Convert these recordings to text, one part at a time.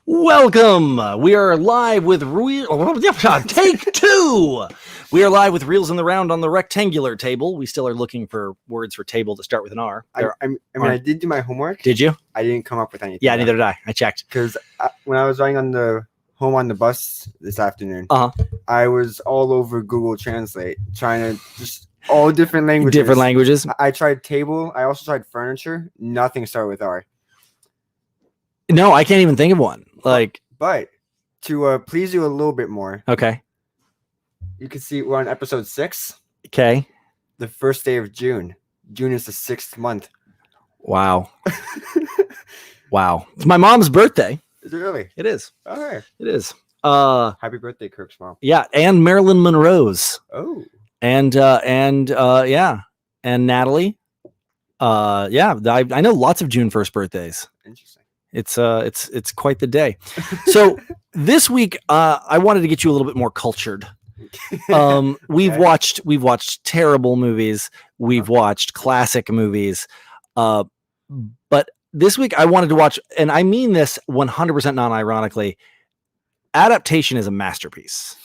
Welcome. We are live with take two. We are live with Reels in the Round on the rectangular table. We still are looking for words for table to start with an R. I did do my homework. Did you? I didn't come up with anything. Yeah, neither did I. I checked. Because when I was riding on the bus this afternoon, Uh-huh. I was all over Google Translate, trying to just all different languages. Different languages. I tried table. I also tried furniture. Nothing started with R. No, I can't even think of one. But to please you a little bit more, okay. You can see we're on episode 6. Okay. The first day of June. June is the 6th month. Wow. Wow. It's my mom's birthday. Is it really? It is. All right. It is. Happy birthday, Kirk's mom. Yeah, and Marilyn Monroe's. Oh. And Natalie. I know lots of June 1st birthdays. Interesting. It's quite the day. So this week, I wanted to get you a little bit more cultured. We've watched terrible movies. We've watched classic movies. But this week I wanted to watch, and I mean this 100% non-ironically, Adaptation is a masterpiece.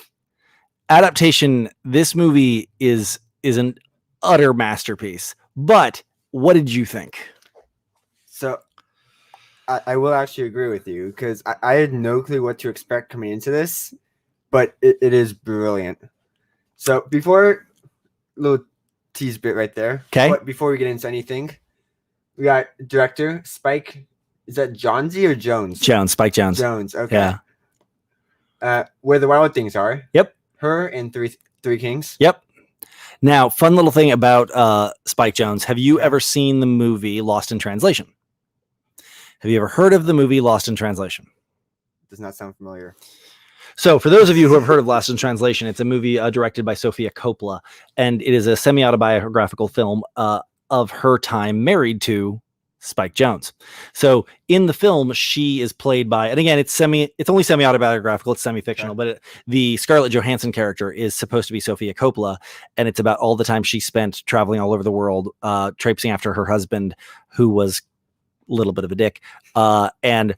Adaptation, this movie is an utter masterpiece. But what did you think? So I will actually agree with you, because I had no clue what to expect coming into this, but it is brilliant. So before, little tease bit right there. Okay. But before we get into anything, we got director Spike. Is that Jonze or Jones? Jones, Spike Jones. Jones. Okay. Yeah. Where the Wild Things Are. Yep. Her and Three Kings. Yep. Now, fun little thing about Spike Jones. Have you ever seen the movie Lost in Translation? Have you ever heard of the movie Lost in Translation? Does not sound familiar. So for those of you who have heard of Lost in Translation, it's a movie directed by Sofia Coppola, and it is a semi-autobiographical film of her time married to Spike Jones. So in the film, she is played by, and again, it's only semi-autobiographical, it's semi-fictional, but the Scarlett Johansson character is supposed to be Sofia Coppola, and it's about all the time she spent traveling all over the world, traipsing after her husband, who was a little bit of a dick, and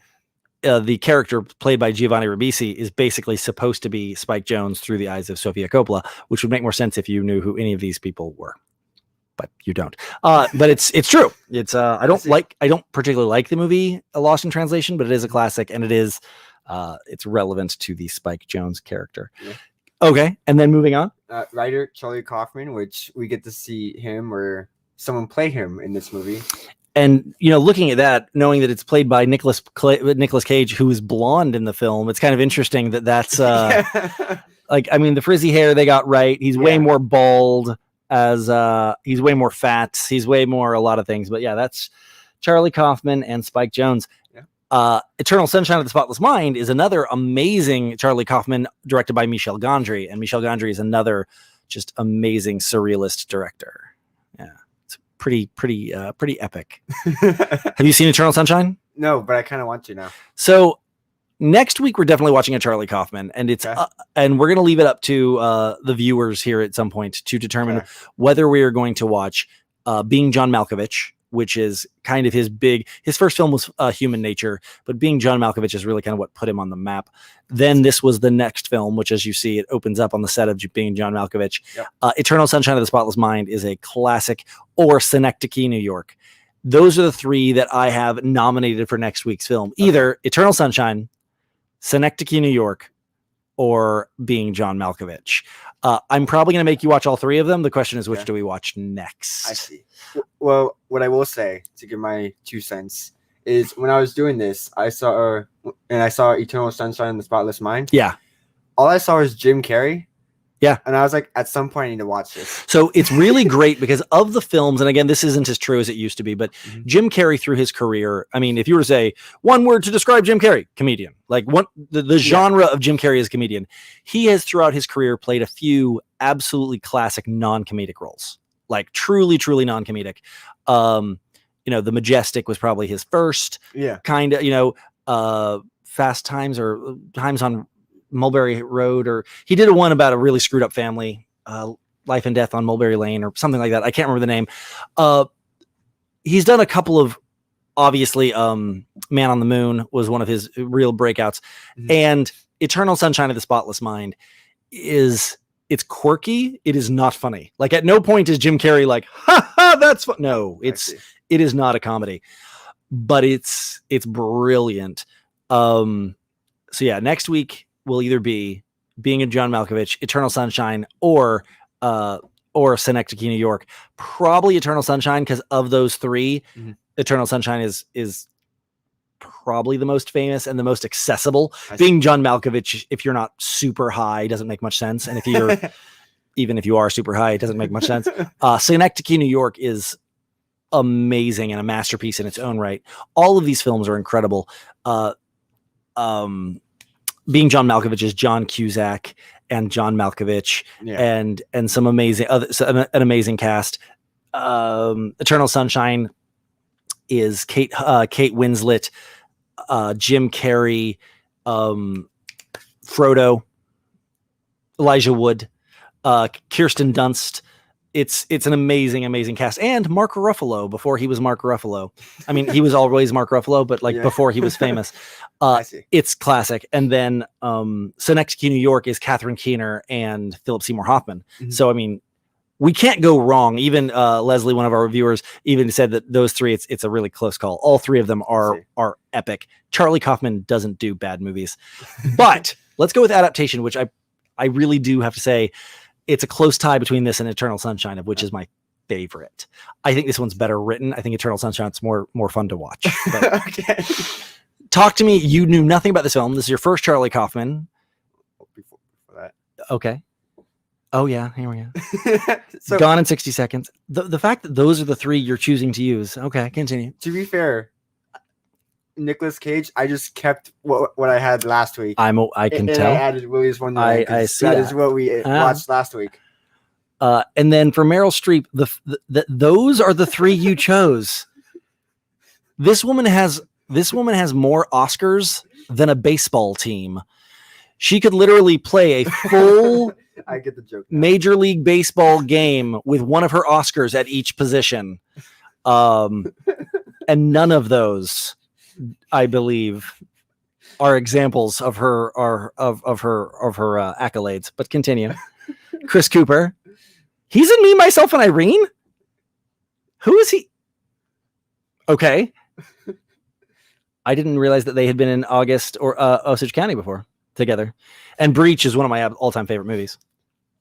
the character played by Giovanni Ribisi is basically supposed to be Spike Jones through the eyes of Sofia Coppola, which would make more sense if you knew who any of these people were, but you don't. But it's true. It's I don't particularly like the movie Lost in Translation, but it is a classic, and it is it's relevant to the Spike Jones character. Yeah. Okay, and then moving on. Writer Charlie Kaufman, which we get to see him or someone play him in this movie. And, looking at that, knowing that it's played by Nicolas Cage, who is blonde in the film, it's kind of interesting that's the frizzy hair they got right. He's way more bald, he's way more fat. He's way more a lot of things. But yeah, that's Charlie Kaufman and Spike Jones. Yeah. Eternal Sunshine of the Spotless Mind is another amazing Charlie Kaufman, directed by Michel Gondry. And Michel Gondry is another just amazing surrealist director. Yeah. Pretty epic. Have you seen Eternal Sunshine? No, but I kind of want to now. So next week we're definitely watching a Charlie Kaufman, and it's and we're going to leave it up to the viewers here at some point to determine whether we are going to watch Being John Malkovich, which is kind of his first film was Human Nature, but Being John Malkovich is really kind of what put him on the map. Then this was the next film, which, as you see, it opens up on the set of Being John Malkovich. Yep. Eternal Sunshine of the Spotless Mind is a classic, or Synecdoche, New York. Those are the three that I have nominated for next week's film. Either Eternal Sunshine, Synecdoche, New York, or Being John Malkovich. I'm probably going to make you watch all three of them. The question is, which do we watch next? I see. Well, what I will say, to give my 2 cents, is when I was doing this, I saw Eternal Sunshine of the Spotless Mind. Yeah. All I saw was Jim Carrey. Yeah. And I was like, at some point I need to watch this. So it's really great because of the films, and again, this isn't as true as it used to be, but Jim Carrey through his career, I mean, if you were to say one word to describe Jim Carrey, comedian, like the genre of Jim Carrey is comedian, he has throughout his career played a few absolutely classic non-comedic roles, like truly, truly non-comedic. The Majestic was probably his first kind of, Fast Times or Times on Mulberry Road, or he did one about a really screwed up family, Life and Death on Mulberry Lane or something like that. I can't remember the name. He's done a couple of obviously, Man on the Moon was one of his real breakouts, and Eternal Sunshine of the Spotless Mind it's quirky. It is not funny. Like at no point is Jim Carrey like, ha ha, that's fun. No, it is not a comedy, but it's brilliant. So yeah, next week will either be Being a John Malkovich, Eternal Sunshine, or Synecdoche, New York. Probably Eternal Sunshine, because of those three, Eternal Sunshine is probably the most famous and the most accessible. Being John Malkovich, if you're not super high, doesn't make much sense. And if you're even if you are super high, it doesn't make much sense. Synecdoche, New York is amazing and a masterpiece in its own right. All of these films are incredible. Being John Malkovich is John Cusack and John Malkovich, and some amazing an amazing cast. Eternal Sunshine is Kate Winslet, Jim Carrey, Frodo, Elijah Wood, Kirsten Dunst. It's an amazing cast, and Mark Ruffalo before he was Mark Ruffalo. I mean, he was always Mark Ruffalo, but before he was famous. It's classic. And then Synecdoche, New York is Catherine Keener and Philip Seymour Hoffman. So I mean, we can't go wrong. Even Leslie, one of our reviewers, even said that those three, it's a really close call. All three of them are epic. Charlie Kaufman doesn't do bad movies, but let's go with Adaptation, which I really do have to say, it's a close tie between this and Eternal Sunshine, of which is my favorite. I think this one's better written. I think Eternal Sunshine's more fun to watch. But okay. Talk to me. You knew nothing about this film. This is your first Charlie Kaufman. Before that. Okay. Oh yeah, here we go. So, Gone in 60 seconds. The fact that those are the three you're choosing to use. Okay, continue. To be fair, Nicolas Cage, I just kept what I had last week. I can tell. I added Willie's Wonderland. I see that is what we watched last week. And then for Meryl Streep, those are the three you chose. This woman has more Oscars than a baseball team. She could literally play a full I get the joke now. Major League Baseball game with one of her Oscars at each position. And none of those, I believe, are examples of her accolades. But continue. Chris Cooper. He's in Me, Myself, and Irene? Who is he? Okay. I didn't realize that they had been in August or Osage County before together. And Breach is one of my all-time favorite movies.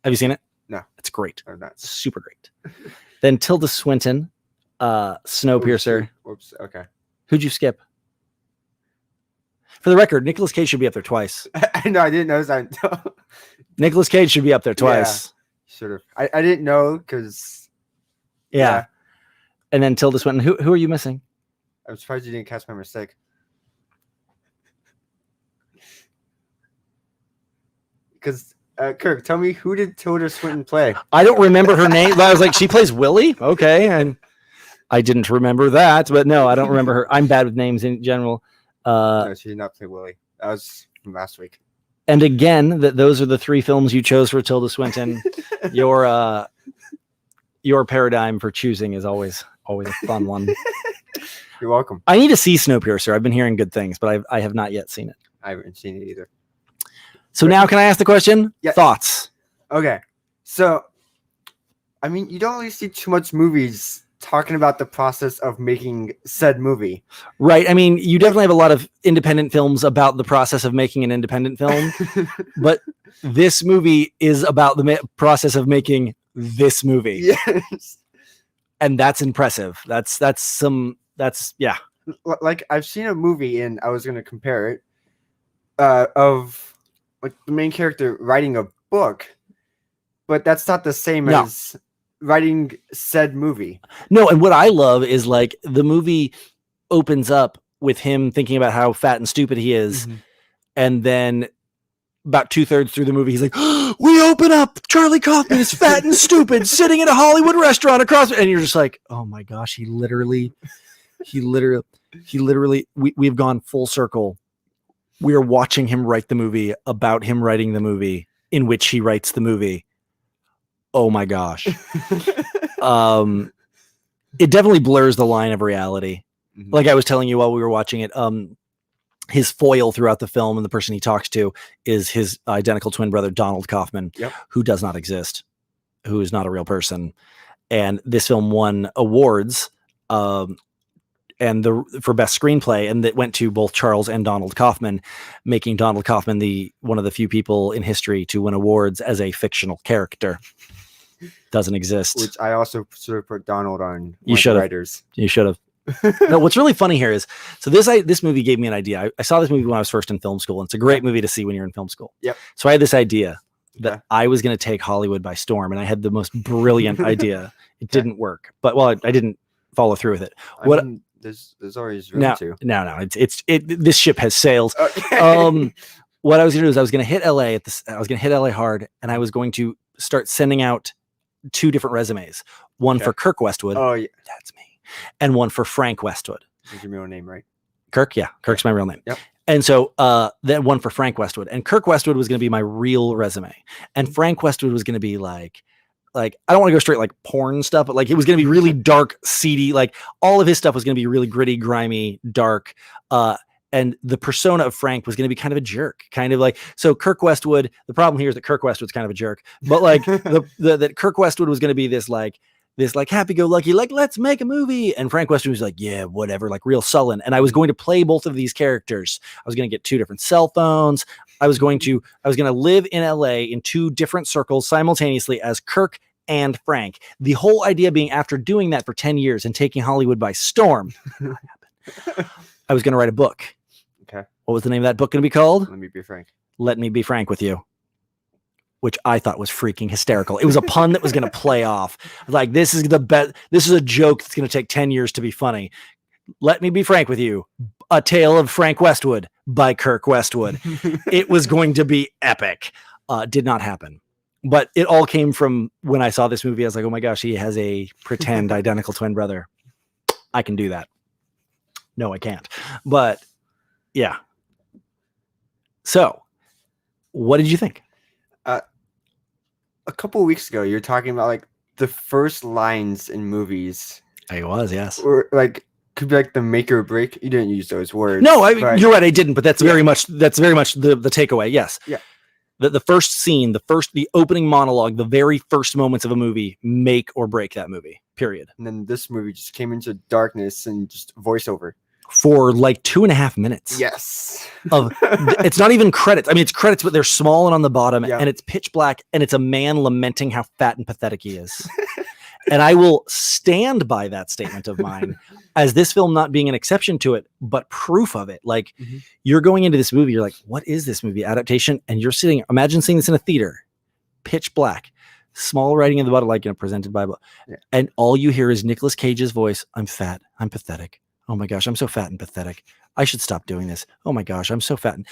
Have you seen it? No. It's great. I'm not. Super great. Then Tilda Swinton, Snowpiercer. Whoops. Okay. Who'd you skip? For the record, Nicolas Cage should be up there twice. I know. I didn't notice that until... Nicolas Cage should be up there twice. Yeah, sort of. I didn't know because... Yeah. And then Tilda Swinton. Who are you missing? I'm surprised you didn't catch my mistake. Because, Kirk, tell me, who did Tilda Swinton play? I don't remember her name. I was like, she plays Willie? Okay. And I didn't remember that. But no, I don't remember her. I'm bad with names in general. No, she did not play Willie. That was from last week. And again, those are the three films you chose for Tilda Swinton. Your paradigm for choosing is always a fun one. You're welcome. I need to see Snowpiercer. I've been hearing good things, but I have not yet seen it. I haven't seen it either. So now can I ask the question? Yeah. Thoughts? Okay. So, I mean, you don't really see too much movies talking about the process of making said movie. Right. I mean, you definitely have a lot of independent films about the process of making an independent film, but this movie is about the process of making this movie. Yes. And that's impressive. That's yeah. Like I've seen a movie and I was going to compare it of like the main character writing a book, but that's not the same as writing said movie. No, and what I love is like the movie opens up with him thinking about how fat and stupid he is, and then about 2/3 through the movie, he's like, oh, "We open up. Charlie Kaufman is fat and stupid, sitting in a Hollywood restaurant across," and you're just like, "Oh my gosh, he literally, we've gone full circle. We are watching him write the movie about him writing the movie in which he writes the movie." Oh my gosh. It definitely blurs the line of reality. Like I was telling you while we were watching it, his foil throughout the film and the person he talks to is his identical twin brother, Donald Kaufman, who does not exist, who is not a real person. And this film won awards for best screenplay, and that went to both Charles and Donald Kaufman, making Donald Kaufman one of the few people in history to win awards as a fictional character. Doesn't exist. Which I also sort of put Donald on. You should have. Writers. You should have. No, what's really funny here is, so this movie gave me an idea. I saw this movie when I was first in film school, and it's a great movie to see when you're in film school. Yep. So I had this idea that I was going to take Hollywood by storm, and I had the most brilliant idea. It didn't work, but I didn't follow through with it. I mean, there's always room to. No. This ship has sailed. Okay. What I was going to do is I was going to hit LA I was going to hit LA hard, and I was going to start sending out 2 different resumes. One for Kirk Westwood. Oh yeah, that's me. And one for Frank Westwood. Is your real name, right? Kirk, yeah. Kirk's my real name. Yep. And so then one for Frank Westwood. And Kirk Westwood was going to be my real resume. And Frank Westwood was going to be like I don't want to go straight like porn stuff, but like it was going to be really dark, seedy. Like all of his stuff was going to be really gritty, grimy, dark. And the persona of Frank was going to be kind of a jerk, kind of like, so Kirk Westwood, the problem here is that Kirk Westwood's kind of a jerk, but like that Kirk Westwood was going to be this happy-go-lucky, like, let's make a movie. And Frank Westwood was like, yeah, whatever, like real sullen. And I was going to play both of these characters. I was going to get 2 different cell phones. I was going to live in LA in 2 different circles simultaneously as Kirk and Frank. The whole idea being, after doing that for 10 years and taking Hollywood by storm, I was going to write a book. Okay. What was the name of that book going to be called? Let Me Be Frank. Let Me Be Frank with You. Which I thought was freaking hysterical. It was a pun that was going to play off. Like, this is the best. This is a joke that's going to take 10 years to be funny. Let Me Be Frank with You. A Tale of Frank Westwood by Kirk Westwood. It was going to be epic. Did not happen. But it all came from when I saw this movie. I was like, oh my gosh, he has a pretend identical twin brother. I can do that. No, I can't. But yeah. So, what did you think? A couple of weeks ago, you were talking about like the first lines in movies. I was, yes. Or like could be like the make or break. You didn't use those words. No, you're right. I didn't, but that's very much the takeaway. Yes. Yeah. The first scene, the opening monologue, the very first moments of a movie make or break that movie. Period. And then this movie just came into darkness and just voiceover. For like 2.5 minutes. Yes. It's not even credits. I mean, it's credits, but they're small and on the bottom, and it's pitch black, and it's a man lamenting how fat and pathetic he is. And I will stand by that statement of mine as this film not being an exception to it, but proof of it. Like, you're going into this movie, you're like, what is this movie? Adaptation? And you're imagine seeing this in a theater, pitch black, small writing in the bottom, like, presented by, and all you hear is Nicolas Cage's voice. I'm fat. I'm pathetic. Oh my gosh, I'm so fat and pathetic. I should stop doing this. Oh my gosh, I'm so fat. And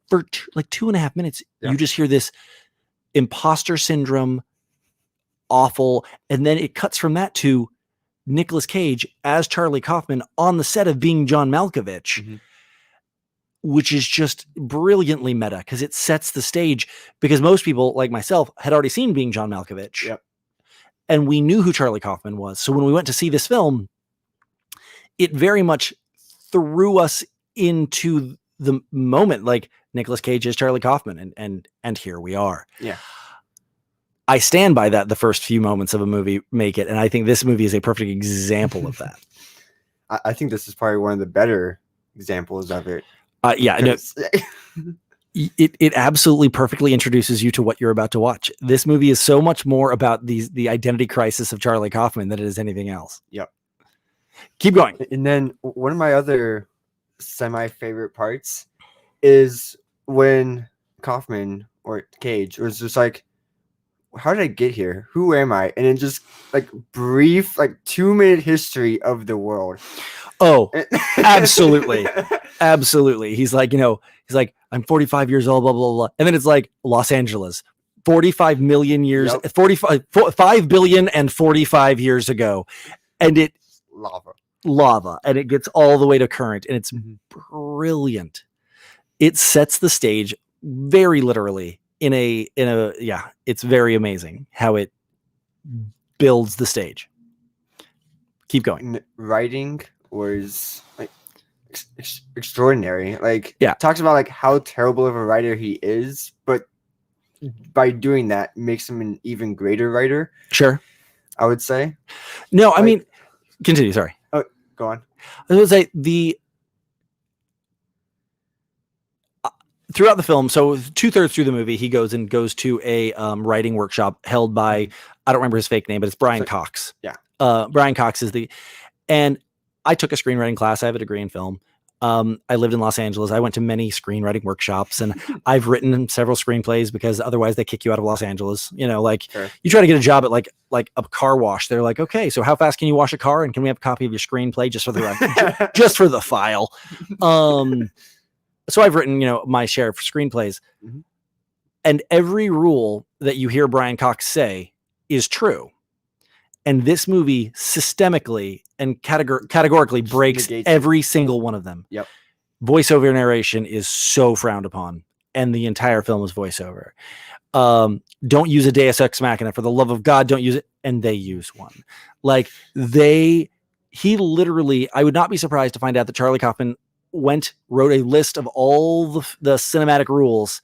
for 2.5 minutes, you just hear this imposter syndrome, awful. And then it cuts from that to Nicolas Cage as Charlie Kaufman on the set of Being John Malkovich, which is just brilliantly meta because it sets the stage, because most people like myself had already seen Being John Malkovich. Yep. And we knew who Charlie Kaufman was. So when we went to see this film, it very much threw us into the moment, like Nicolas Cage is Charlie Kaufman, and here we are. Yeah. I stand by that. The first few moments of a movie make it, and I think this movie is a perfect example of that. I think this is probably one of the better examples of it. Yeah, no, it absolutely perfectly introduces you to what you're about to watch. This movie is so much more about the identity crisis of Charlie Kaufman than it is anything else. Yep. Keep going. And then one of my other semi-favorite parts is when Kaufman or Cage was just like, how did I get here? Who am I? And then just like brief, like 2-minute history of the world. Oh, absolutely. Absolutely. He's like, I'm 45 years old, blah, blah, blah. And then it's like Los Angeles, 45 million years, 5 billion and 45 years ago. And it, lava, and it gets all the way to current, and it's brilliant. It sets the stage very literally it's very amazing how it builds the stage. Keep going. Writing was like extraordinary. Like, Yeah. talks about like how terrible of a writer he is, but by doing that makes him an even greater writer. Sure. I would say. No, I Like- mean, continue. Sorry. Go on. I was going to say throughout the film, so 2/3 through the movie, he goes to a writing workshop held by, I don't remember his fake name, but it's Brian Cox. Yeah. Brian Cox is and I took a screenwriting class. I have a degree in film. I lived in Los Angeles. I went to many screenwriting workshops, and I've written several screenplays because otherwise they kick you out of Los Angeles. You know, like Sure. you try to get a job at like a car wash. They're like, okay, so how fast can you wash a car? And can we have a copy of your screenplay just for the record, just for the file? So I've written, my share of screenplays, and every rule that you hear Brian Cox say is true. And this movie systemically and categorically breaks every single one of them. Yep. Voiceover narration is so frowned upon, and the entire film is voiceover. Don't use a Deus Ex Machina, for the love of God, don't use it. And they use one. Like he literally, I would not be surprised to find out that Charlie Kaufman wrote a list of all the cinematic rules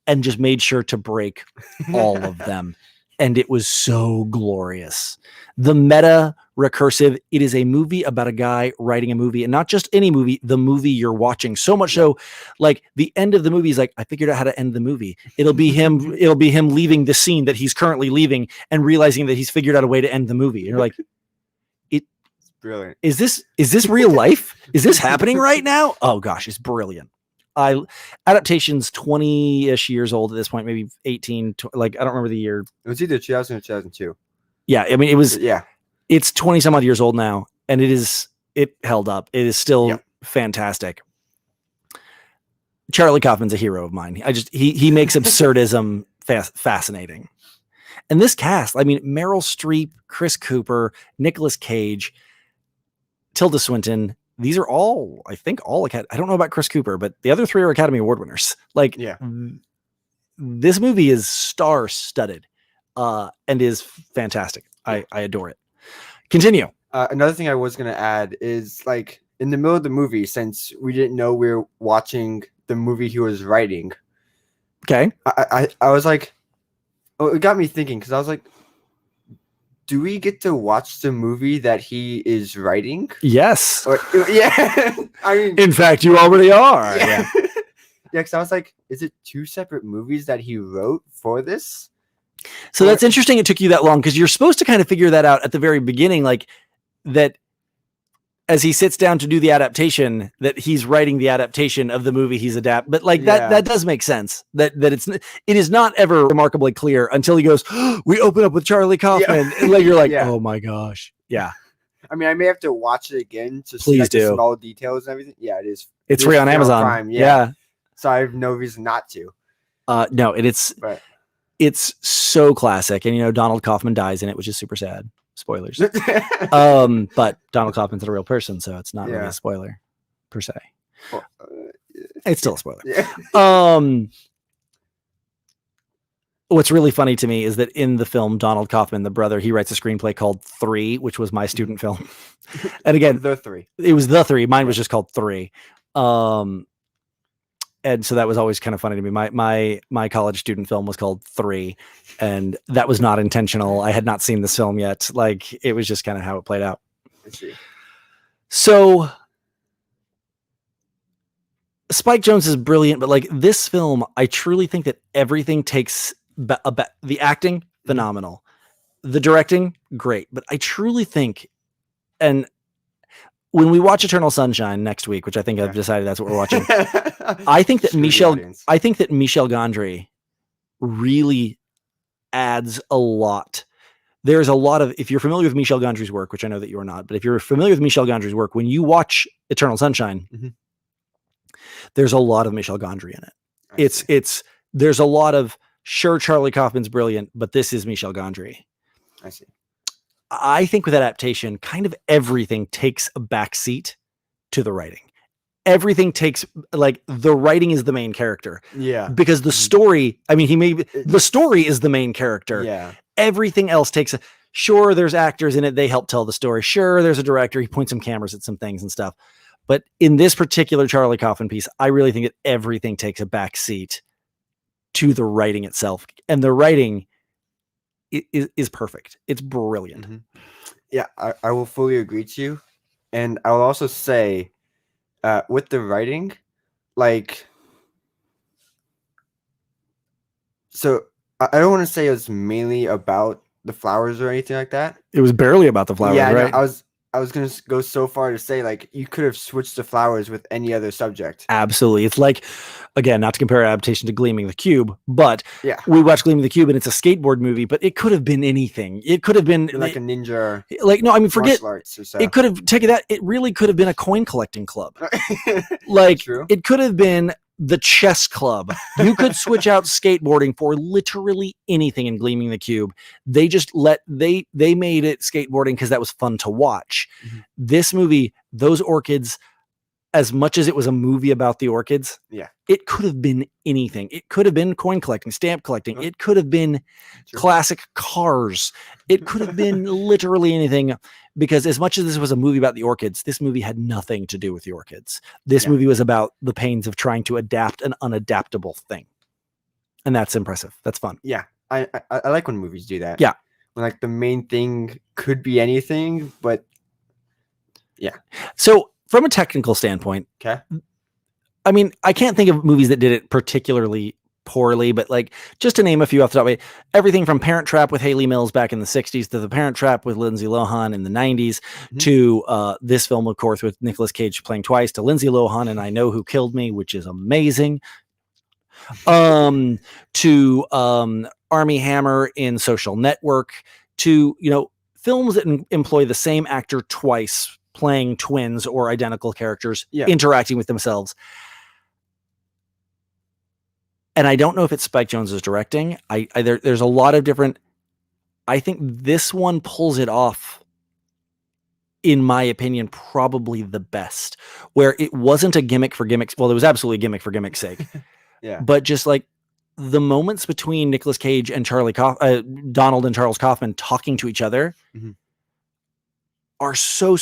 and just made sure to break all of them. And it was so glorious. The meta recursive, it is a movie about a guy writing a movie, and not just any movie, the movie you're watching. So much so, like the end of the movie is like, I figured out how to end the movie. It'll be him leaving the scene that he's currently leaving and realizing that he's figured out a way to end the movie. And you're like, it's brilliant. Is this real life? Is this happening right now? Oh gosh, it's brilliant. Adaptation's 20-ish years old at this point, maybe 18, I don't remember the year. It was either 2000 or 2002. Yeah, I mean, Yeah. It's 20 some odd years old now, and it held up. It is still fantastic. Charlie Kaufman's a hero of mine. He makes absurdism fascinating. And this cast, I mean, Meryl Streep, Chris Cooper, Nicolas Cage, Tilda Swinton, these are all, I think, I don't know about Chris Cooper, but the other three are Academy Award winners. Like, this movie is star-studded and is fantastic. I adore it. Continue. Another thing I was going to add is, like, in the middle of the movie, since we didn't know we were watching the movie he was writing. Okay. I was like, it got me thinking, because I was like, do we get to watch the movie that he is writing? Yes. Yeah. I mean, in fact, you already are. Yeah. Yeah, because I was like, is it two separate movies that he wrote for this? So that's interesting. It took you that long, because you're supposed to kind of figure that out at the very beginning, like that as he sits down to do the adaptation, that he's writing the adaptation of the movie he's but like that does make sense. That it is not ever remarkably clear until he goes, we open up with Charlie Kaufman. And like, you're like, oh my gosh. Yeah. I mean, I may have to watch it again to see like, the small details and everything. Yeah, it is. It's free on Amazon. Prime, yeah. So I have no reason not to. No, it's so classic. And, Donald Kaufman dies in it, which is super sad. Spoilers. But Donald Kaufman's a real person, so it's not really a spoiler per se. Well, it's still a spoiler. Yeah. What's really funny to me is that in the film, Donald Kaufman, the brother, he writes a screenplay called 3, which was my student film. And again, The 3. It was The 3. Mine was just called 3. And so that was always kind of funny to me. My college student film was called 3, and that was not intentional. I had not seen this film yet. Like, it was just kind of how it played out. I see. So Spike Jonze is brilliant, but like this film, I truly think that everything takes the acting, phenomenal. The directing, great. But I truly think, and when we watch Eternal Sunshine next week, which I think I've decided that's what we're watching, I think that Michel Gondry really adds a lot. There's a lot of, if you're familiar with Michel Gondry's work, which I know that you are not, but if you're familiar with Michel Gondry's work, when you watch Eternal Sunshine, there's a lot of Michel Gondry in it. There's a lot of, sure, Charlie Kaufman's brilliant, but this is Michel Gondry. I see. I think with adaptation, kind of everything takes a backseat to the writing. Everything takes, like, the writing is the main character. Yeah. Because the story, I mean, the story is the main character. Yeah. Everything else takes Sure, there's actors in it. They help tell the story. Sure, there's a director. He points some cameras at some things and stuff. But in this particular Charlie Kaufman piece, I really think that everything takes a back seat to the writing itself. And the writing is perfect. It's brilliant. Mhm. Yeah, I will fully agree to you. And I will also say, with the writing, like, so I don't want to say it's mainly about the flowers or anything like that. It was barely about the flowers, Yeah, right? no, I was gonna go so far to say, like, you could have switched the flowers with any other subject. Absolutely. It's like, again, not to compare Adaptation to Gleaming the Cube, but Yeah, we watched Gleaming the Cube and it's a skateboard movie, but it could have been anything. It could have been like a ninja like, no, I mean, forget martial arts or so. it could have taken that. It really could have been a coin collecting club. Like, True. it could have been the chess club. You could switch out skateboarding for literally anything in Gleaming the Cube. They just they made it skateboarding because that was fun to watch. Mhm. This movie, those orchids, as much as it was a movie about the orchids, Yeah. it could have been anything. It could have been coin collecting, stamp collecting. It could have been True. classic cars. It could have been literally anything, because as much as this was a movie about the orchids, this movie had nothing to do with the orchids. This Yeah. movie was about the pains of trying to adapt an unadaptable thing. And that's impressive. That's fun. Yeah, I like when movies do that. Yeah. When, like, the main thing could be anything, but So from a technical standpoint, okay. I mean, I can't think of movies that did it particularly poorly, but like, just to name a few off the top of my head, everything from Parent Trap with Haley Mills back in the 60s to The Parent Trap with Lindsay Lohan in the 90s Mhm. to this film, of course, with Nicolas Cage playing twice, to Lindsay Lohan and I Know Who Killed Me, which is amazing. To Army Hammer in Social Network, to, you know, films that employ the same actor twice playing twins or identical characters, Yeah. interacting with themselves. And I don't know if it's Spike Jonze's directing. There's a lot of different. I think this one pulls it off, in my opinion, probably the best. Where it wasn't a gimmick for gimmicks. Well, it was absolutely a gimmick for gimmick's sake. Yeah. But just like the moments between Nicolas Cage and Donald and Charles Kaufman talking to each other Mhm. are so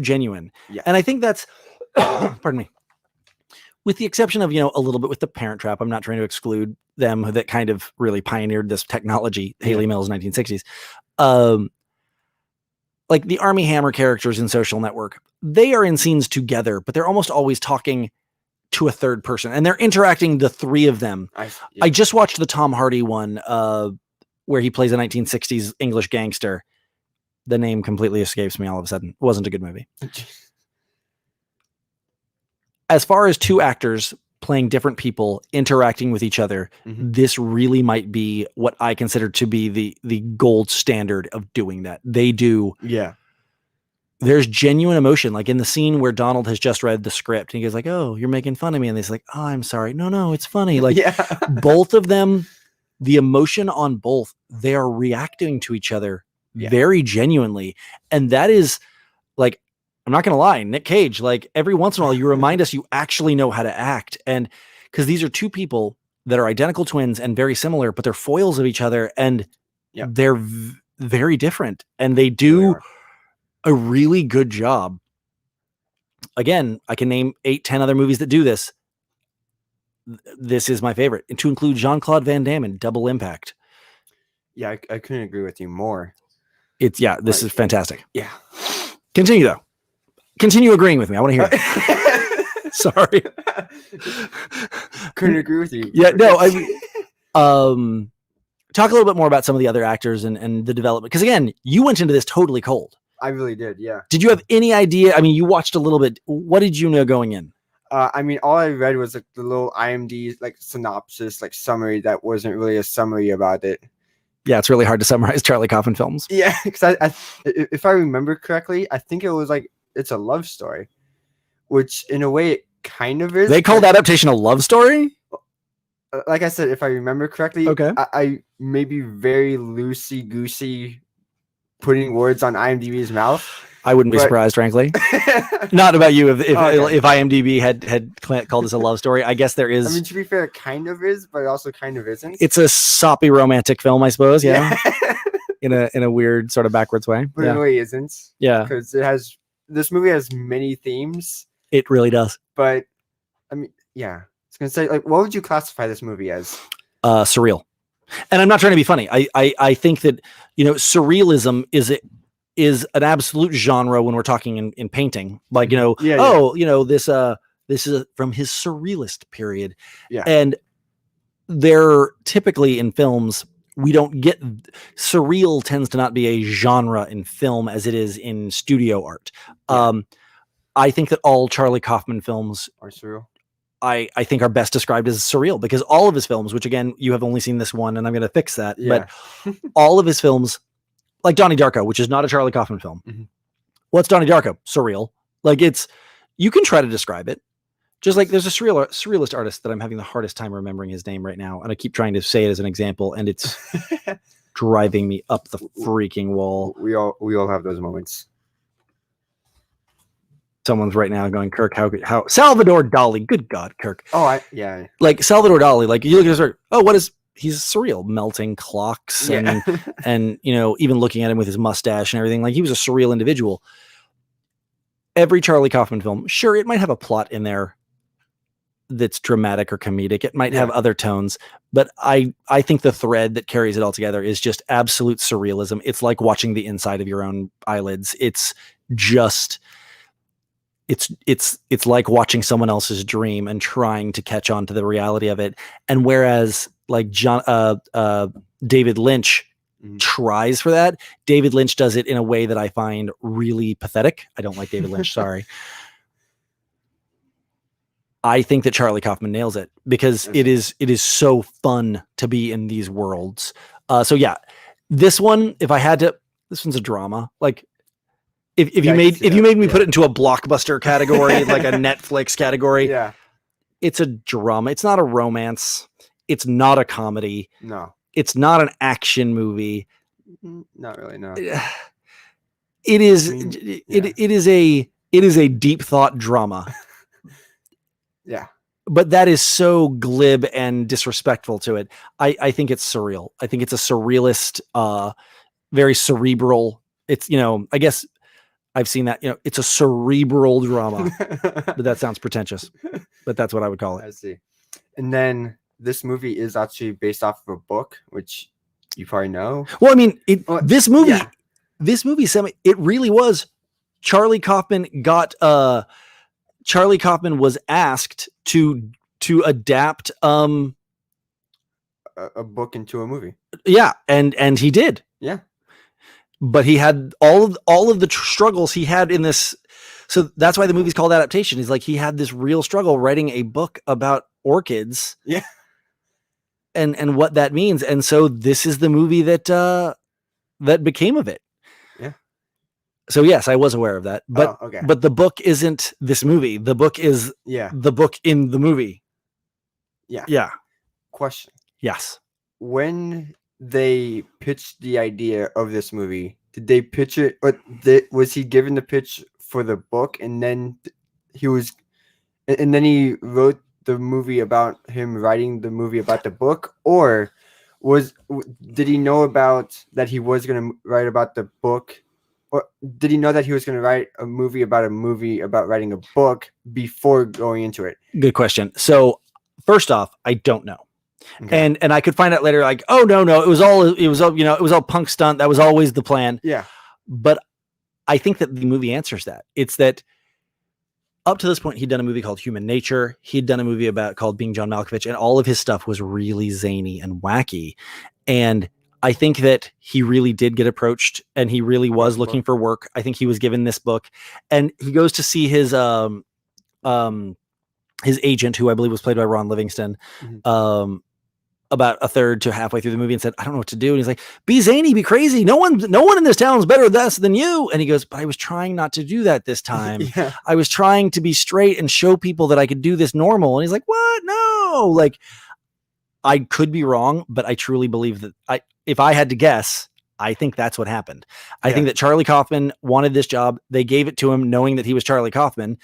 genuine. Yeah. And I think that's, pardon me, with the exception of, you know, a little bit with The Parent Trap. I'm not trying to exclude them, that kind of really pioneered this technology, Haley Mills, 1960s. Like the Army Hammer characters in Social Network, they are in scenes together, but they're almost always talking to a third person, and they're interacting, the three of them. I just watched the Tom Hardy one, where he plays a 1960s English gangster. The name completely escapes me all of a sudden. It wasn't a good movie. As far as two actors playing different people interacting with each other, Mhm. this really might be what I consider to be the gold standard of doing that. They do. Yeah. There's genuine emotion, like in the scene where Donald has just read the script and he goes like, "Oh, you're making fun of me," and he's like, "Oh, I'm sorry." No, it's funny. Like, yeah. both of them, the emotion on both, they are reacting to each other Yeah. very genuinely, and that is, like, I'm not gonna lie, Nick Cage, like, every once in a while you remind us you actually know how to act. And because these are two people that are identical twins and very similar, but they're foils of each other, and Yep. they're very different, and they Really do are. a really good job. Again, I can name 8-10 other movies that do this. This is my favorite, and to include Jean-Claude Van Damme in Double Impact. Yeah, I couldn't agree with you more. It's, yeah, this Like, is fantastic. Yeah. Continue though. Continue agreeing with me. I want to hear it. Sorry. Couldn't agree with you. Yeah, no, I mean, talk a little bit more about some of the other actors and the development. Because again, you went into this totally cold. I really did. Yeah. Did you have any idea? I mean, you watched a little bit. What did you know going in? I mean, all I read was like the little IMDb like synopsis, like summary that wasn't really a summary about it. Yeah, it's really hard to summarize Charlie Kaufman films. Yeah, because if I remember correctly, I think it was like it's a love story, which in a way it kind of is. They called Adaptation a love story? Like I said, if I remember correctly, Okay. I may be very loosey goosey putting words on IMDb's mouth. I wouldn't be But- surprised, frankly. Not about you. If Okay. if IMDb had called this a love story, I guess there is. I mean, to be fair, it kind of is, but it also kind of isn't. It's a soppy romantic film, I suppose. Yeah. in a weird sort of backwards way. But it really isn't. Yeah, Because this movie has many themes, it really does. but I mean, yeah. I was gonna say, like, what would you classify this movie as? Surreal. And I'm not trying to be funny. I think that, surrealism is an absolute genre when we're talking in painting. Like, this is from his surrealist period. Yeah. And they're typically in films, we don't get surreal tends to not be a genre in film as it is in studio art. Yeah. I think that all Charlie Kaufman films Are surreal. I think are best described as surreal, because all of his films, which again, you have only seen this one and I'm going to fix that, Yeah. but all of his films, like Donnie Darko, which is not a Charlie Kaufman film. Mhm. What's Donnie Darko? Surreal. Like, you can try to describe it. Just like there's a surrealist artist that I'm having the hardest time remembering his name right now. And I keep trying to say it as an example, and it's driving me up the freaking wall. We all have those moments. Someone's right now going, Kirk, how Salvador Dali. Good God, Kirk. Oh, yeah. Like Salvador Dali, like you look at his work. Oh, he's surreal, melting clocks and and even looking at him with his mustache and everything. Like, he was a surreal individual. Every Charlie Kaufman film, sure, it might have a plot in there that's dramatic or comedic. It might have other tones, but I think the thread that carries it all together is just absolute surrealism. It's like watching the inside of your own eyelids. It's just it's like watching someone else's dream and trying to catch on to the reality of it. And whereas like David Lynch tries for that, David Lynch does it in a way that I find really pathetic. I don't like David Lynch. Sorry. I think that Charlie Kaufman nails it, because it is so fun to be in these worlds. So yeah, this one, this one's a drama. Like, if you made me put it into a blockbuster category, like a Netflix category, it's a drama. It's not a romance. It's not a comedy. No. It's not an action movie. Not really. No. It is. It is a deep thought drama. Yeah. But that is so glib and disrespectful to it. I think it's surreal. I think it's a surrealist, very cerebral. It's, I guess I've seen that, it's a cerebral drama, but that sounds pretentious, but that's what I would call it. I see. And then this movie is actually based off of a book, which you probably know. Well, I mean, this movie, it really was. Charlie Kaufman was asked to adapt a book into a movie. Yeah, and he did. Yeah. But he had all of the struggles he had in this. So that's why the movie's called Adaptation. He's like, he had this real struggle writing a book about orchids. Yeah. And what that means. And so this is the movie that became of it. Yeah. So yes, I was aware of that. But okay. But the book isn't this movie. The book is the book in the movie. Yeah. Yeah. Question. Yes. When they pitched the idea of this movie, did they pitch it, or was he given the pitch for the book, and then he wrote the movie about him writing the movie about the book, or did he know about that he was going to write about the book, or did he know that he was going to write a movie about writing a book before going into it? Good question. So first off, I don't know. Okay. And I could find out later, like, oh no, it was all punk stunt. That was always the plan. Yeah. But I think that the movie answers that. It's that up to this point, he'd done a movie called Human Nature. He'd done a movie called Being John Malkovich, and all of his stuff was really zany and wacky. And I think that he really did get approached, and he really was looking for work. I think he was given this book, and he goes to see his agent, who I believe was played by Ron Livingston, about a third to halfway through the movie, and said, I don't know what to do. And he's like, be zany, be crazy. No one in this town is better at this than you. And he goes, but I was trying not to do that this time. Yeah. I was trying to be straight and show people that I could do this normal. And he's like, what? No. Like, I could be wrong, but I truly believe that if I had to guess, I think that's what happened. I think that Charlie Kaufman wanted this job. They gave it to him knowing that he was Charlie Kaufman.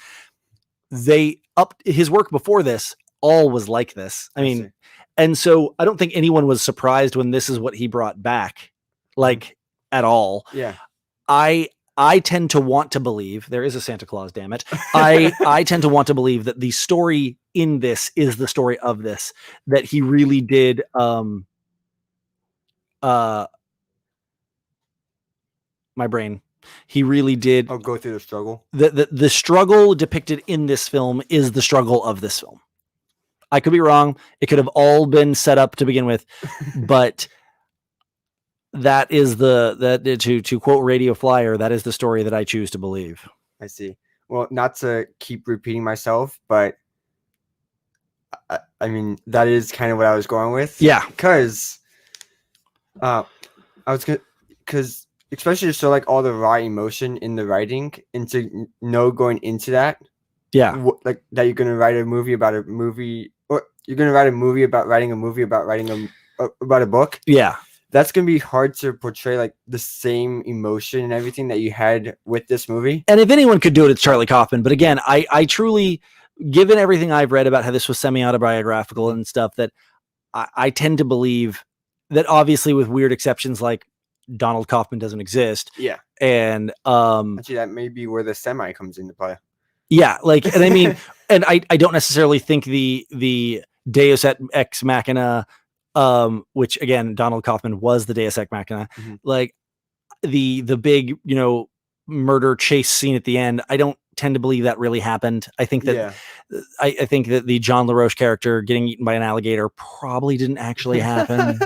They upped his work before this. All was like this. I mean, and so I don't think anyone was surprised when this is what he brought back. Like, at all. Yeah. I tend to want to believe there is a Santa Claus, damn it. I tend to want to believe that the story in this is the story of this, that he really did my brain. He really did I'll go through the struggle. the struggle depicted in this film is the struggle of this film. I could be wrong. It could have all been set up to begin with, but that is to quote Radio Flyer, that is the story that I choose to believe. I see. Well, not to keep repeating myself, but I mean, that is kind of what I was going with. Yeah. Because I was going to, because especially to show like all the raw emotion in the writing and to know going into that. Yeah. Like that you're going to write a movie about a movie, or you're going to write a movie about writing a movie about writing about a book. Yeah. That's going to be hard to portray like the same emotion and everything that you had with this movie. And if anyone could do it, it's Charlie Kaufman. But again, I truly, given everything I've read about how this was semi-autobiographical and stuff, that I tend to believe that, obviously with weird exceptions like Donald Kaufman doesn't exist. Yeah. And actually, that may be where the semi comes into play. Yeah, like, and I mean, and I don't necessarily think the Deus Ex Machina, which again, Donald Kaufman was the Deus Ex Machina, Mm-hmm. like the big, murder chase scene at the end. I don't tend to believe that really happened. I think that I think that the John LaRoche character getting eaten by an alligator probably didn't actually happen.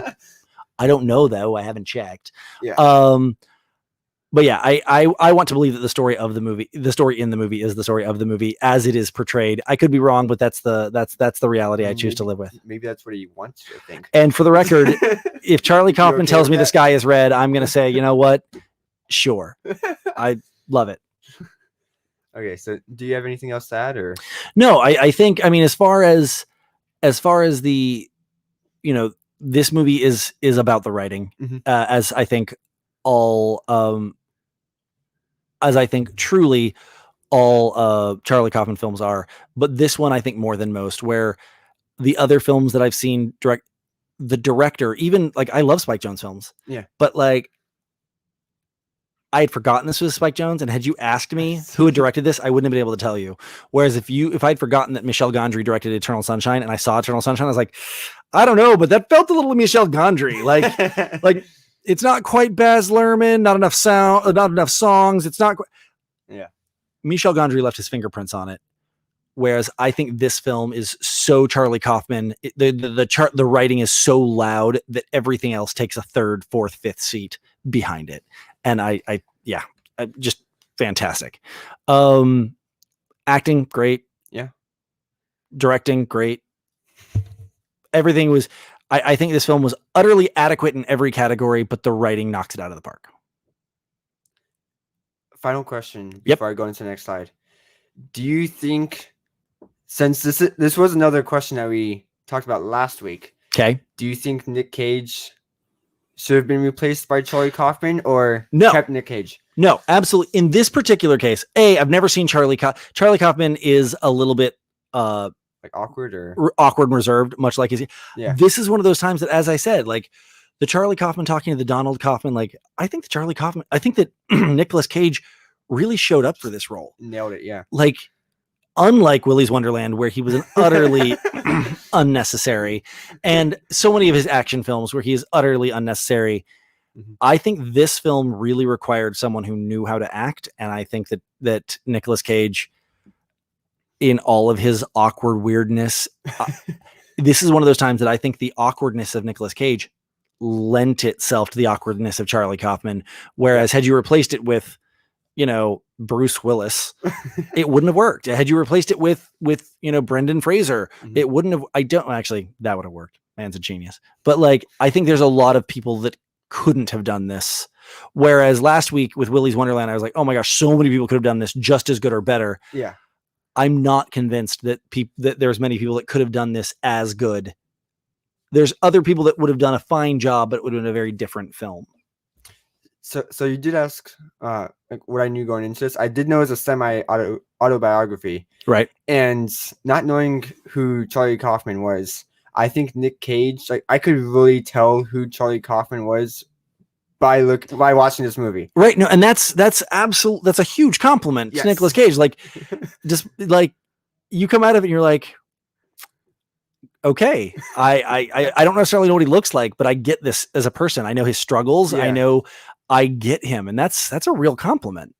I don't know though. I haven't checked. Yeah. But yeah, I want to believe that the story in the movie is the story of the movie as it is portrayed. I could be wrong, but that's the reality I choose to live with. Maybe that's what he wants, I think. And for the record, if Charlie Kaufman tells me the sky is red, I'm going to say, you know what? Sure. I love it. Okay, so do you have anything else to add, or? No, I think, I mean, as far as the, this movie is about the writing, Mm-hmm. as I think all, as I think truly all Charlie Kaufman films are, but this one I think more than most, where the other films that I've seen the director, even like, I love Spike Jonze films. Yeah. But like, I had forgotten this was Spike Jonze, and had you asked me who had directed this, I wouldn't have been able to tell you. Whereas if I'd forgotten that Michel Gondry directed Eternal Sunshine, and I saw Eternal Sunshine, I was like, I don't know, but that felt a little Michel Gondry. Like it's not quite Baz Luhrmann, not enough sound, not enough songs. It's not quite. Yeah. Michel Gondry left his fingerprints on it. Whereas I think this film is so Charlie Kaufman. The writing is so loud that everything else takes a third, fourth, fifth seat behind it. And yeah, just fantastic. Acting, great. Yeah. Directing, great. Everything was, I think this film was utterly adequate in every category, but the writing knocks it out of the park. Final question before I go into the next slide. Do you think, since this was another question that we talked about last week, okay, do you think Nick Cage should have been replaced by Charlie Kaufman, or kept Nick Cage? No, absolutely. In this particular case, I've never seen Charlie Kaufman is a little bit like awkward and reserved, much like his. Yeah. This is one of those times that, as I said, like the Charlie Kaufman talking to the Donald Kaufman, like I think that Nicolas Cage really showed up for this role. Nailed it, yeah. Like, unlike Willy's Wonderland, where he was an utterly unnecessary, and so many of his action films where he is utterly unnecessary. Mm-hmm. I think this film really required someone who knew how to act, and I think that Nicolas Cage, in all of his awkward weirdness, this is one of those times that I think the awkwardness of Nicolas Cage lent itself to the awkwardness of Charlie Kaufman. Whereas had you replaced it with, Bruce Willis, it wouldn't have worked. Had you replaced it with Brendan Fraser, mm-hmm. It wouldn't have. That would have worked. Man's a genius. But like, I think there's a lot of people that couldn't have done this. Whereas last week with Willy's Wonderland, I was like, oh my gosh, so many people could have done this just as good or better. Yeah. I'm not convinced that there's many people that could have done this as good. There's other people that would have done a fine job, but it would have been a very different film. So you did ask like what I knew going into this. I did know it was a semi-autobiography. Right. And not knowing who Charlie Kaufman was, I think Nick Cage, like I could really tell who Charlie Kaufman was by watching this movie. Right. No, and that's absolute. That's a huge compliment Yes. to Nicolas Cage. Like, just like you come out of it, and you're like, okay, I don't necessarily know what he looks like, but I get this as a person. I know his struggles. Yeah. I know I get him, and that's a real compliment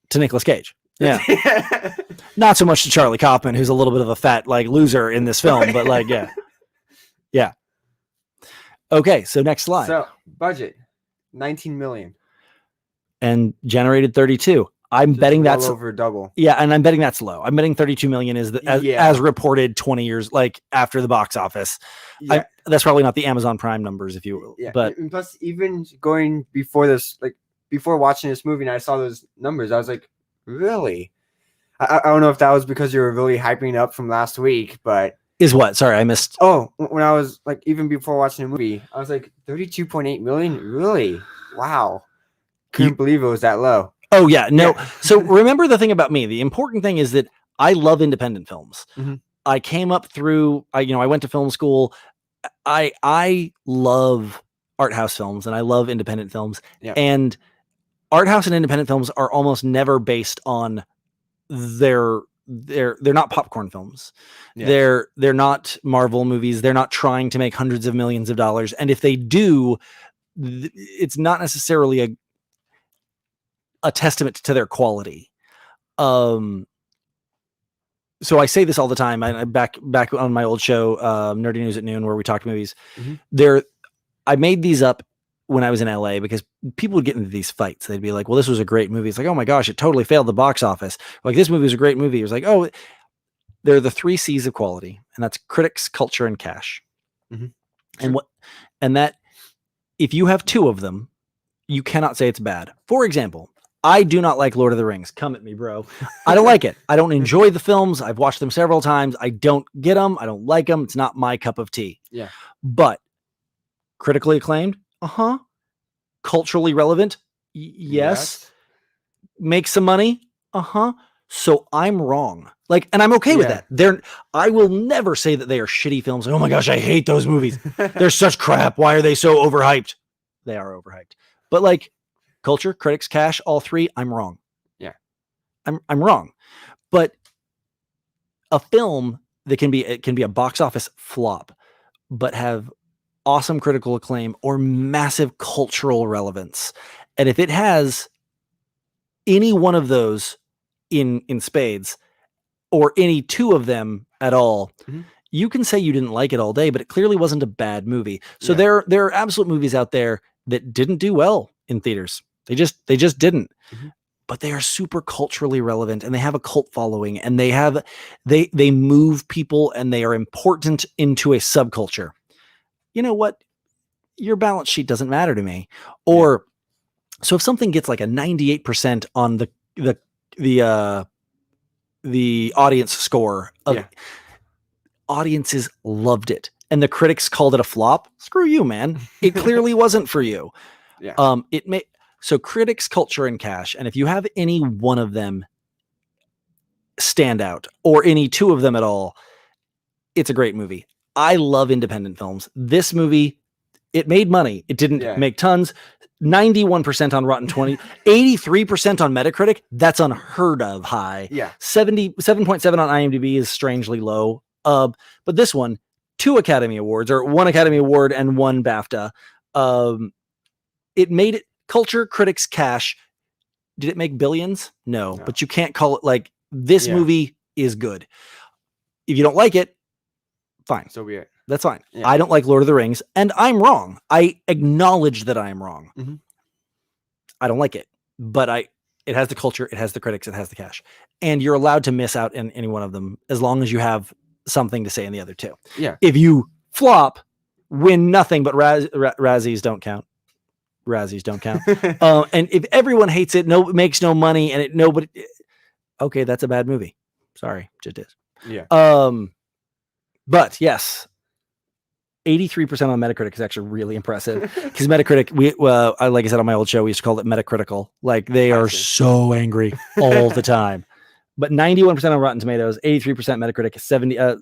to Nicolas Cage. Yeah. Not so much to Charlie Kaufman, who's a little bit of a fat like loser in this film, but like, yeah. Okay, so next slide. So budget, 19 million. And generated 32. I'm Just betting well that's over double. Yeah, and I'm betting that's low. I'm betting 32 million is as reported 20 years like after the box office. Yeah. That's probably not the Amazon Prime numbers, if you will. Yeah. But and plus, even going before this, like before watching this movie, and I saw those numbers, I was like, really? I don't know if that was because you were really hyping up from last week, but is what? Sorry, I missed. Oh, when I was like, even before watching the movie, I was like, 32.8 million? Really? Wow. Couldn't believe it was that low. Oh yeah, no. Yeah. So remember the thing about me. The important thing is that I love independent films. I came up through. I went to film school. I love art house films and I love independent films. Yeah. And art house and independent films are almost never based on they're not popcorn films. Yeah. They're not Marvel movies. They're not trying to make hundreds of millions of dollars. And if they do, it's not necessarily a testament to their quality. So I say this all the time. I back on my old show, Nerdy News at Noon, where we talked movies. I made these up when I was in LA because people would get into these fights. They'd be like, well, this was a great movie. It's like, oh my gosh, it totally failed the box office. Like, this movie was a great movie. It was like, oh, they're the 3 C's of quality, and that's critics, culture, and cash. And that if you have 2 of them, you cannot say it's bad. For example, I do not like Lord of the Rings. Come at me, bro. I don't like it. I don't enjoy the films. I've watched them several times. I don't get them. I don't like them. It's not my cup of tea. Yeah. But critically acclaimed? Culturally relevant? Yes. Make some money? So I'm wrong. Like, and I'm okay with that. I will never say that they are shitty films. Like, oh my gosh, I hate those movies. They're such crap. Why are they so overhyped? They are overhyped. But like culture, critics, cash, all 3, I'm wrong. Yeah. I'm wrong. But a film that can be a box office flop, but have awesome critical acclaim or massive cultural relevance. And if it has any one of those in spades or any 2 of them at all, you can say you didn't like it all day, but it clearly wasn't a bad movie. So there are absolute movies out there that didn't do well in theaters. They just didn't. But they are super culturally relevant and they have a cult following and they move people and they are important into a subculture. You know what? Your balance sheet doesn't matter to me. Or so if something gets like a 98% on the audience score of audiences loved it and the critics called it a flop, screw you, man. It clearly wasn't for you. So critics, culture, and cash. And if you have any one of them stand out or any 2 of them at all, it's a great movie. I love independent films. This movie, it made money. It didn't make tons. 91% on Rotten 20, 83% on Metacritic. That's unheard of high. 77.7 on IMDb is strangely low. But this one, 2 Academy Awards or 1 Academy Award and 1 BAFTA. It made it culture, critics, cash. Did it make billions? No, but you can't call it like this movie is good. If you don't like it, fine. So be it. That's fine. I don't like Lord of the Rings and I'm wrong. I acknowledge that I am wrong. I don't like it, but it has the culture, it has the critics, it has the cash, and you're allowed to miss out in any one of them as long as you have something to say in the other 2. If you flop, win nothing, but Razzies don't count. Razzies don't count. And if everyone hates it, makes no money, and okay, that's a bad movie. Sorry, just is. But yes, 83% on Metacritic is actually really impressive because Metacritic, like I said on my old show, we used to call it Metacritical. Like they are so angry all the time. But 91% on Rotten Tomatoes, 83% Metacritic,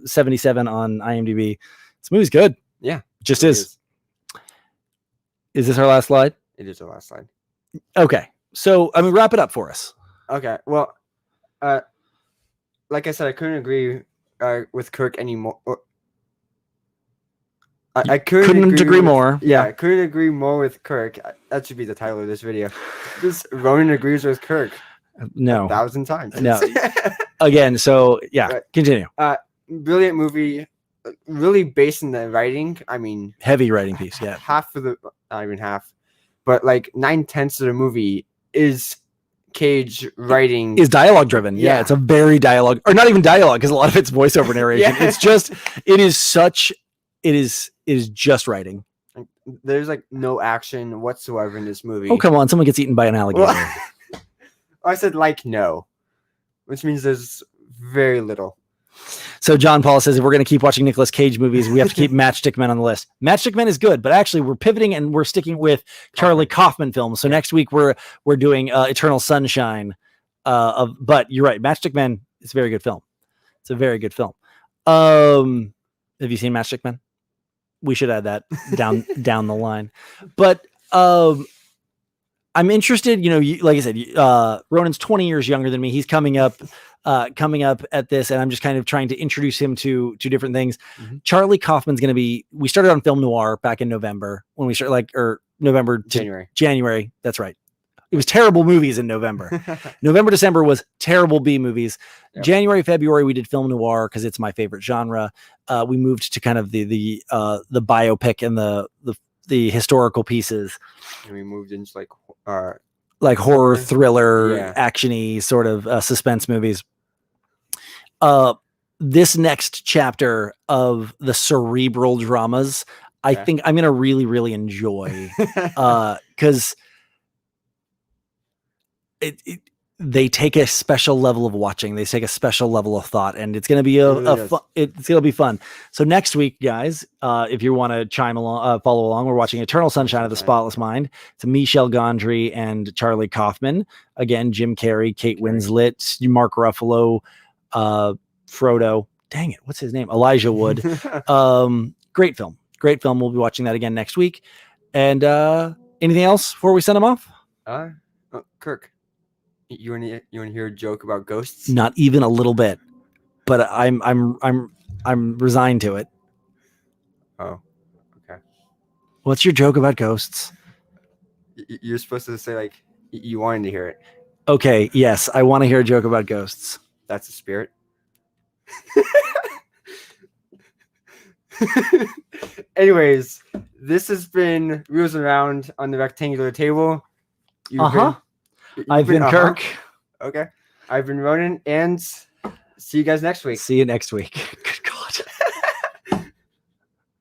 77 on IMDb. This movie's good. Yeah, just is. Is this our last slide? It is the last slide. Okay. So, I mean, wrap it up for us. Okay. Well, like I said, I couldn't agree with Kirk anymore. I Couldn't agree with, more. Yeah, I couldn't agree more with Kirk. That should be the title of this video. Just Ronan agrees with Kirk. No. 1,000 times. No. Again, so yeah, Right. continue. Brilliant movie. Really based in the writing. I mean, Heavy writing piece. Yeah. Half of the, not even half, but like 9/10 of the movie is Cage writing. Is dialogue driven. Yeah. Yeah. It's a very dialogue, or not even dialogue, because a lot of it's voiceover narration. Yeah. It's just, it is just writing. There's like no action whatsoever in this movie. Oh, come on. Someone gets eaten by an alligator. Well, I said like no, which means there's very little. So John Paul says, if we're going to keep watching Nicolas Cage movies, we have to keep Matchstick Men on the list. Matchstick Men is good, but actually we're pivoting and we're sticking with Charlie Kaufman films. So next week we're doing Eternal Sunshine. But you're right, Matchstick Men is a very good film. It's a very good film. Have you seen Matchstick Men? We should add that down the line. But I'm interested. You know, like I said, Ronan's 20 years younger than me. He's coming up at this, and I'm just kind of trying to introduce him to different things. Mm-hmm. Charlie Kaufman's going to be. We started on film noir back in November when we started, November to January. That's right. It was terrible movies in November. November, December was terrible B movies. Yep. January, February, we did film noir because it's my favorite genre. We moved to kind of the biopic and the historical pieces. And we moved into like horror, thriller, actiony sort of suspense movies. This next chapter of the cerebral dramas, I think I'm going to really, really enjoy because they take a special level of watching. They take a special level of thought, and it's going to be it's going to be fun. So next week, guys, if you want to follow along, we're watching Eternal Sunshine of the Spotless Mind. It's Michel Gondry and Charlie Kaufman. Again, Jim Carrey, Kate Winslet, Mark Ruffalo, Frodo. Dang it, what's his name? Elijah Wood. Great film. We'll be watching that again next week. And anything else before we send them off? Kirk. You want to hear a joke about ghosts? Not even a little bit, but I'm resigned to it. Oh, okay. What's your joke about ghosts? You're supposed to say like you wanted to hear it. Okay, yes, I want to hear a joke about ghosts. That's a spirit. Anyways, this has been Wheels Around on the Rectangular Table. I've been Kirk. Okay. I've been Ronan, and see you guys next week. See you next week.